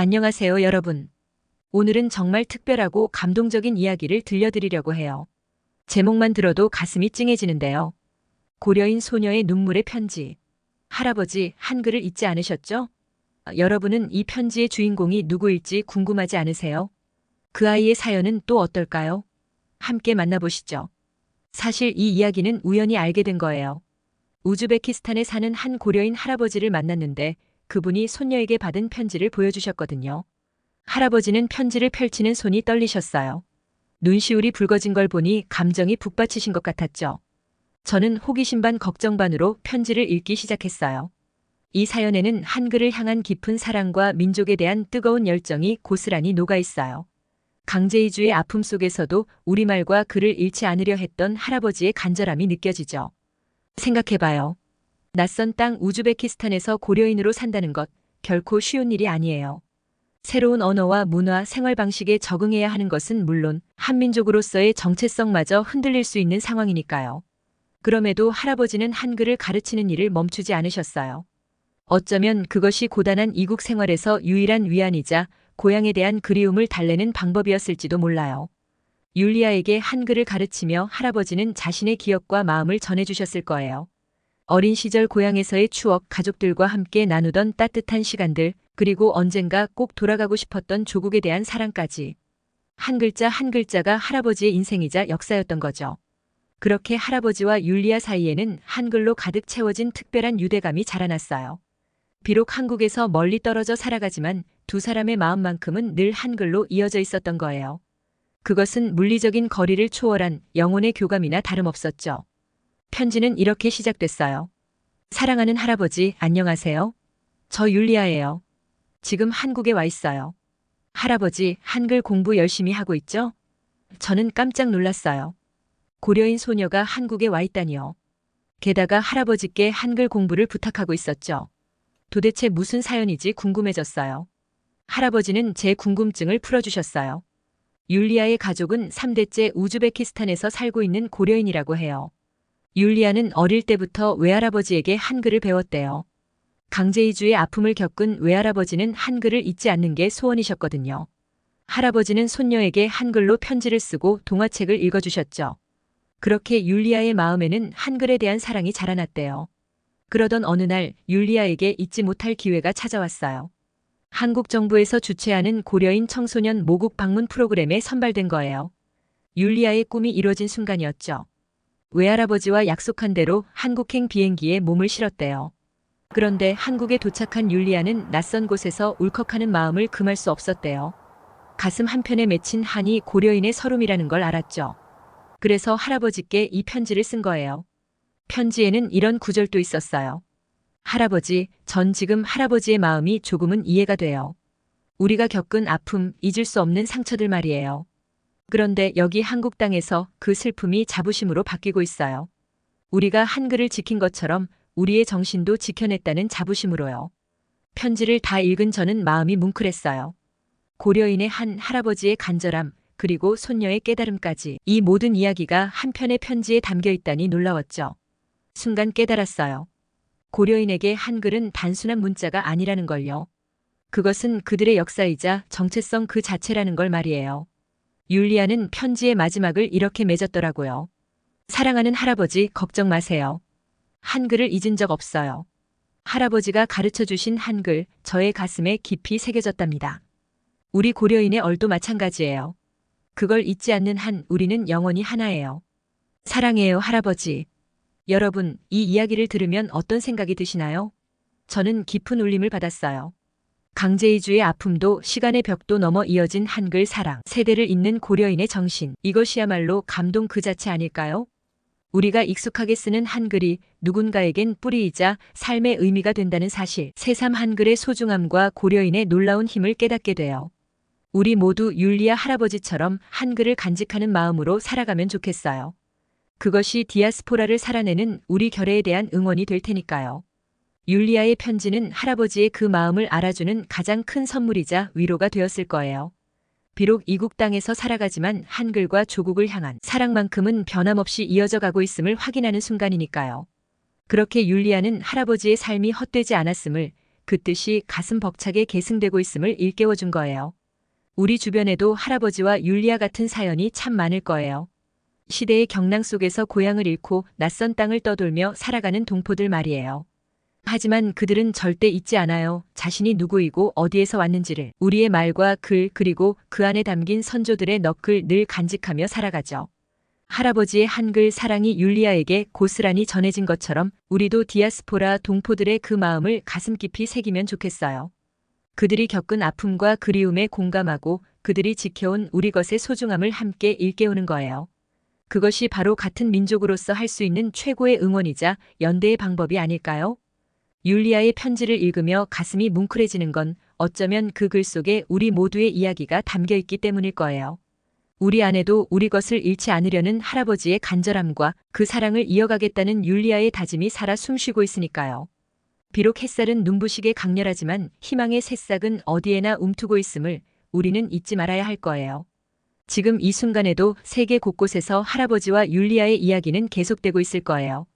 안녕하세요, 여러분. 오늘은 정말 특별하고 감동적인 이야기를 들려드리려고 해요. 제목만 들어도 가슴이 찡해지는데요. 고려인 소녀의 눈물의 편지. 할아버지, 한글을 잊지 않으셨죠? 여러분은 이 편지의 주인공이 누구일지 궁금하지 않으세요? 그 아이의 사연은 또 어떨까요? 함께 만나보시죠. 사실 이 이야기는 우연히 알게 된 거예요. 우즈베키스탄에 사는 한 고려인 할아버지를 만났는데 그분이 손녀에게 받은 편지를 보여주셨거든요. 할아버지는 편지를 펼치는 손이 떨리셨어요. 눈시울이 붉어진 걸 보니 감정이 북받치신 것 같았죠. 저는 호기심 반 걱정 반으로 편지를 읽기 시작했어요. 이 사연에는 한글을 향한 깊은 사랑과 민족에 대한 뜨거운 열정이 고스란히 녹아 있어요. 강제이주의 아픔 속에서도 우리말과 글을 잃지 않으려 했던 할아버지의 간절함이 느껴지죠. 생각해봐요. 낯선 땅 우즈베키스탄에서 고려인으로 산다는 것 결코 쉬운 일이 아니에요. 새로운 언어와 문화, 생활 방식에 적응해야 하는 것은 물론 한민족으로서의 정체성마저 흔들릴 수 있는 상황이니까요. 그럼에도 할아버지는 한글을 가르치는 일을 멈추지 않으셨어요. 어쩌면 그것이 고단한 이국 생활에서 유일한 위안이자 고향에 대한 그리움을 달래는 방법이었을지도 몰라요. 율리아에게 한글을 가르치며 할아버지는 자신의 기억과 마음을 전해주셨을 거예요. 어린 시절 고향에서의 추억, 가족들과 함께 나누던 따뜻한 시간들, 그리고 언젠가 꼭 돌아가고 싶었던 조국에 대한 사랑까지. 한 글자 한 글자가 할아버지의 인생이자 역사였던 거죠. 그렇게 할아버지와 율리아 사이에는 한글로 가득 채워진 특별한 유대감이 자라났어요. 비록 한국에서 멀리 떨어져 살아가지만 두 사람의 마음만큼은 늘 한글로 이어져 있었던 거예요. 그것은 물리적인 거리를 초월한 영혼의 교감이나 다름없었죠. 편지는 이렇게 시작됐어요. 사랑하는 할아버지, 안녕하세요. 저 율리아예요. 지금 한국에 와 있어요. 할아버지, 한글 공부 열심히 하고 있죠? 저는 깜짝 놀랐어요. 고려인 소녀가 한국에 와 있다니요. 게다가 할아버지께 한글 공부를 부탁하고 있었죠. 도대체 무슨 사연이지 궁금해졌어요. 할아버지는 제 궁금증을 풀어주셨어요. 율리아의 가족은 3대째 우즈베키스탄에서 살고 있는 고려인이라고 해요. 율리아는 어릴 때부터 외할아버지에게 한글을 배웠대요. 강제이주의 아픔을 겪은 외할아버지는 한글을 잊지 않는 게 소원이셨거든요. 할아버지는 손녀에게 한글로 편지를 쓰고 동화책을 읽어주셨죠. 그렇게 율리아의 마음에는 한글에 대한 사랑이 자라났대요. 그러던 어느 날 율리아에게 잊지 못할 기회가 찾아왔어요. 한국 정부에서 주최하는 고려인 청소년 모국 방문 프로그램에 선발된 거예요. 율리아의 꿈이 이루어진 순간이었죠. 외할아버지와 약속한 대로 한국행 비행기에 몸을 실었대요. 그런데 한국에 도착한 율리아는 낯선 곳에서 울컥하는 마음을 금할 수 없었대요. 가슴 한편에 맺힌 한이 고려인의 서름이라는 걸 알았죠. 그래서 할아버지께 이 편지를 쓴 거예요. 편지에는 이런 구절도 있었어요. 할아버지, 전 지금 할아버지의 마음이 조금은 이해가 돼요. 우리가 겪은 아픔, 잊을 수 없는 상처들 말이에요. 그런데 여기 한국 땅에서 그 슬픔이 자부심으로 바뀌고 있어요. 우리가 한글을 지킨 것처럼 우리의 정신도 지켜냈다는 자부심으로요. 편지를 다 읽은 저는 마음이 뭉클했어요. 고려인의 한 할아버지의 간절함, 그리고 손녀의 깨달음까지 이 모든 이야기가 한 편의 편지에 담겨 있다니 놀라웠죠. 순간 깨달았어요. 고려인에게 한글은 단순한 문자가 아니라는 걸요. 그것은 그들의 역사이자 정체성 그 자체라는 걸 말이에요. 율리아는 편지의 마지막을 이렇게 맺었더라고요. 사랑하는 할아버지, 걱정 마세요. 한글을 잊은 적 없어요. 할아버지가 가르쳐 주신 한글, 저의 가슴에 깊이 새겨졌답니다. 우리 고려인의 얼도 마찬가지예요. 그걸 잊지 않는 한 우리는 영원히 하나예요. 사랑해요, 할아버지. 여러분, 이 이야기를 들으면 어떤 생각이 드시나요? 저는 깊은 울림을 받았어요. 강제이주의 아픔도 시간의 벽도 넘어 이어진 한글 사랑, 세대를 잇는 고려인의 정신, 이것이야말로 감동 그 자체 아닐까요? 우리가 익숙하게 쓰는 한글이 누군가에겐 뿌리이자 삶의 의미가 된다는 사실, 새삼 한글의 소중함과 고려인의 놀라운 힘을 깨닫게 돼요. 우리 모두 율리아 할아버지처럼 한글을 간직하는 마음으로 살아가면 좋겠어요. 그것이 디아스포라를 살아내는 우리 결의에 대한 응원이 될 테니까요. 율리아의 편지는 할아버지의 그 마음을 알아주는 가장 큰 선물이자 위로가 되었을 거예요. 비록 이국 땅에서 살아가지만 한글과 조국을 향한 사랑만큼은 변함없이 이어져 가고 있음을 확인하는 순간이니까요. 그렇게 율리아는 할아버지의 삶이 헛되지 않았음을, 그 뜻이 가슴 벅차게 계승되고 있음을 일깨워준 거예요. 우리 주변에도 할아버지와 율리아 같은 사연이 참 많을 거예요. 시대의 경랑 속에서 고향을 잃고 낯선 땅을 떠돌며 살아가는 동포들 말이에요. 하지만 그들은 절대 잊지 않아요. 자신이 누구이고 어디에서 왔는지를. 우리의 말과 글 그리고 그 안에 담긴 선조들의 넋을 늘 간직하며 살아가죠. 할아버지의 한글 사랑이 율리아에게 고스란히 전해진 것처럼 우리도 디아스포라 동포들의 그 마음을 가슴 깊이 새기면 좋겠어요. 그들이 겪은 아픔과 그리움에 공감하고 그들이 지켜온 우리 것의 소중함을 함께 일깨우는 거예요. 그것이 바로 같은 민족으로서 할 수 있는 최고의 응원이자 연대의 방법이 아닐까요? 율리아의 편지를 읽으며 가슴이 뭉클해지는 건 어쩌면 그 글 속에 우리 모두의 이야기가 담겨 있기 때문일 거예요. 우리 안에도 우리 것을 잃지 않으려는 할아버지의 간절함과 그 사랑을 이어가겠다는 율리아의 다짐이 살아 숨쉬고 있으니까요. 비록 햇살은 눈부시게 강렬하지만 희망의 새싹은 어디에나 움트고 있음을 우리는 잊지 말아야 할 거예요. 지금 이 순간에도 세계 곳곳에서 할아버지와 율리아의 이야기는 계속되고 있을 거예요.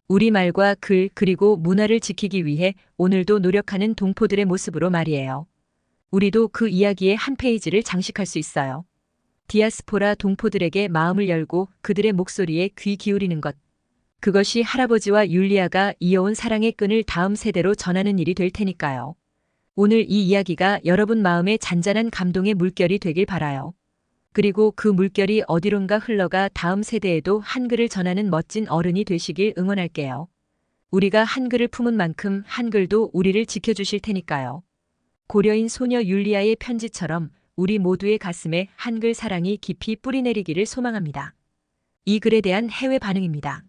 우리말과 글 그리고 문화를 지키기 위해 오늘도 노력하는 동포들의 모습으로 말이에요. 우리도 그 이야기의 한 페이지를 장식할 수 있어요. 디아스포라 동포들에게 마음을 열고 그들의 목소리에 귀 기울이는 것. 그것이 할아버지와 율리아가 이어온 사랑의 끈을 다음 세대로 전하는 일이 될 테니까요. 오늘 이 이야기가 여러분 마음에 잔잔한 감동의 물결이 되길 바라요. 그리고 그 물결이 어디론가 흘러가 다음 세대에도 한글을 전하는 멋진 어른이 되시길 응원할게요. 우리가 한글을 품은 만큼 한글도 우리를 지켜주실 테니까요. 고려인 소녀 율리아의 편지처럼 우리 모두의 가슴에 한글 사랑이 깊이 뿌리내리기를 소망합니다. 이 글에 대한 해외 반응입니다.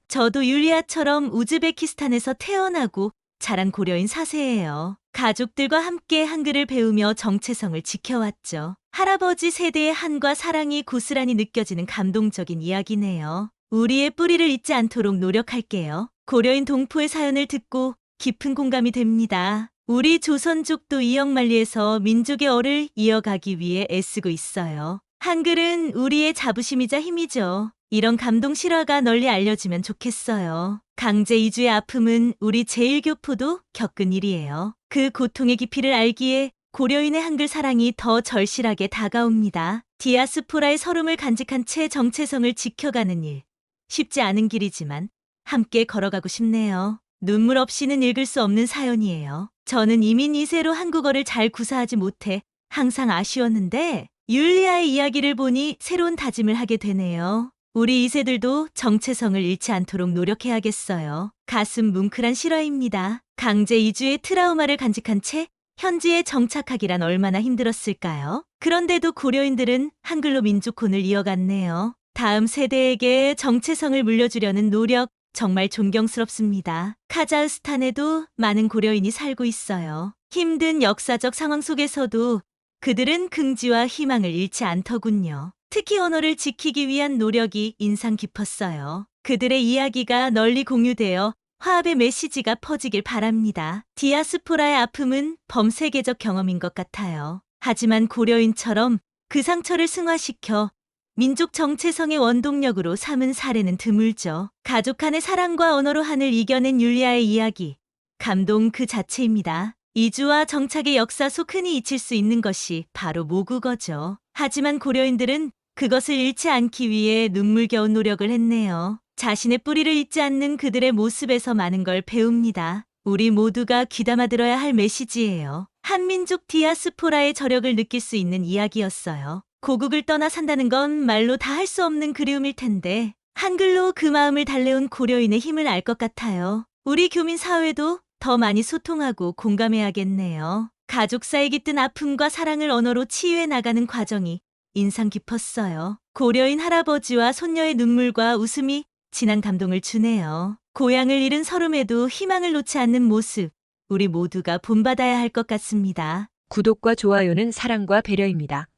저도 율리아처럼 우즈베키스탄에서 태어나고 자란 고려인 4세예요. 가족들과 함께 한글을 배우며 정체성을 지켜왔죠. 할아버지 세대의 한과 사랑이 고스란히 느껴지는 감동적인 이야기네요. 우리의 뿌리를 잊지 않도록 노력할게요. 고려인 동포의 사연을 듣고 깊은 공감이 됩니다. 우리 조선족도 이역만리에서 민족의 얼을 이어가기 위해 애쓰고 있어요. 한글은 우리의 자부심이자 힘이죠. 이런 감동 실화가 널리 알려지면 좋겠어요. 강제 이주의 아픔은 우리 제1교포도 겪은 일이에요. 그 고통의 깊이를 알기에 고려인의 한글 사랑이 더 절실하게 다가옵니다. 디아스포라의 서름을 간직한 채 정체성을 지켜가는 일. 쉽지 않은 길이지만 함께 걸어가고 싶네요. 눈물 없이는 읽을 수 없는 사연이에요. 저는 이민 2세로 한국어를 잘 구사하지 못해 항상 아쉬웠는데 율리아의 이야기를 보니 새로운 다짐을 하게 되네요. 우리 2세들도 정체성을 잃지 않도록 노력해야겠어요. 가슴 뭉클한 실화입니다. 강제 이주의 트라우마를 간직한 채 현지에 정착하기란 얼마나 힘들었을까요? 그런데도 고려인들은 한글로 민족혼을 이어갔네요. 다음 세대에게 정체성을 물려주려는 노력 정말 존경스럽습니다. 카자흐스탄에도 많은 고려인이 살고 있어요. 힘든 역사적 상황 속에서도 그들은 긍지와 희망을 잃지 않더군요. 특히 언어를 지키기 위한 노력이 인상 깊었어요. 그들의 이야기가 널리 공유되어 화합의 메시지가 퍼지길 바랍니다. 디아스포라의 아픔은 범세계적 경험인 것 같아요. 하지만 고려인처럼 그 상처를 승화시켜 민족 정체성의 원동력으로 삼은 사례는 드물죠. 가족 간의 사랑과 언어로 한을 이겨낸 율리아의 이야기. 감동 그 자체입니다. 이주와 정착의 역사 속 흔히 잊힐 수 있는 것이 바로 모국어죠. 하지만 고려인들은 그것을 잃지 않기 위해 눈물겨운 노력을 했네요. 자신의 뿌리를 잊지 않는 그들의 모습에서 많은 걸 배웁니다. 우리 모두가 귀담아 들어야 할 메시지예요. 한민족 디아스포라의 저력을 느낄 수 있는 이야기였어요. 고국을 떠나 산다는 건 말로 다 할 수 없는 그리움일 텐데 한글로 그 마음을 달래온 고려인의 힘을 알 것 같아요. 우리 교민 사회도 더 많이 소통하고 공감해야겠네요. 가족 사이 깃든 아픔과 사랑을 언어로 치유해 나가는 과정이 인상 깊었어요. 고려인 할아버지와 손녀의 눈물과 웃음이 진한 감동을 주네요. 고향을 잃은 서름에도 희망을 놓지 않는 모습, 우리 모두가 본받아야 할 것 같습니다. 구독과 좋아요는 사랑과 배려입니다.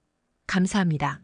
감사합니다.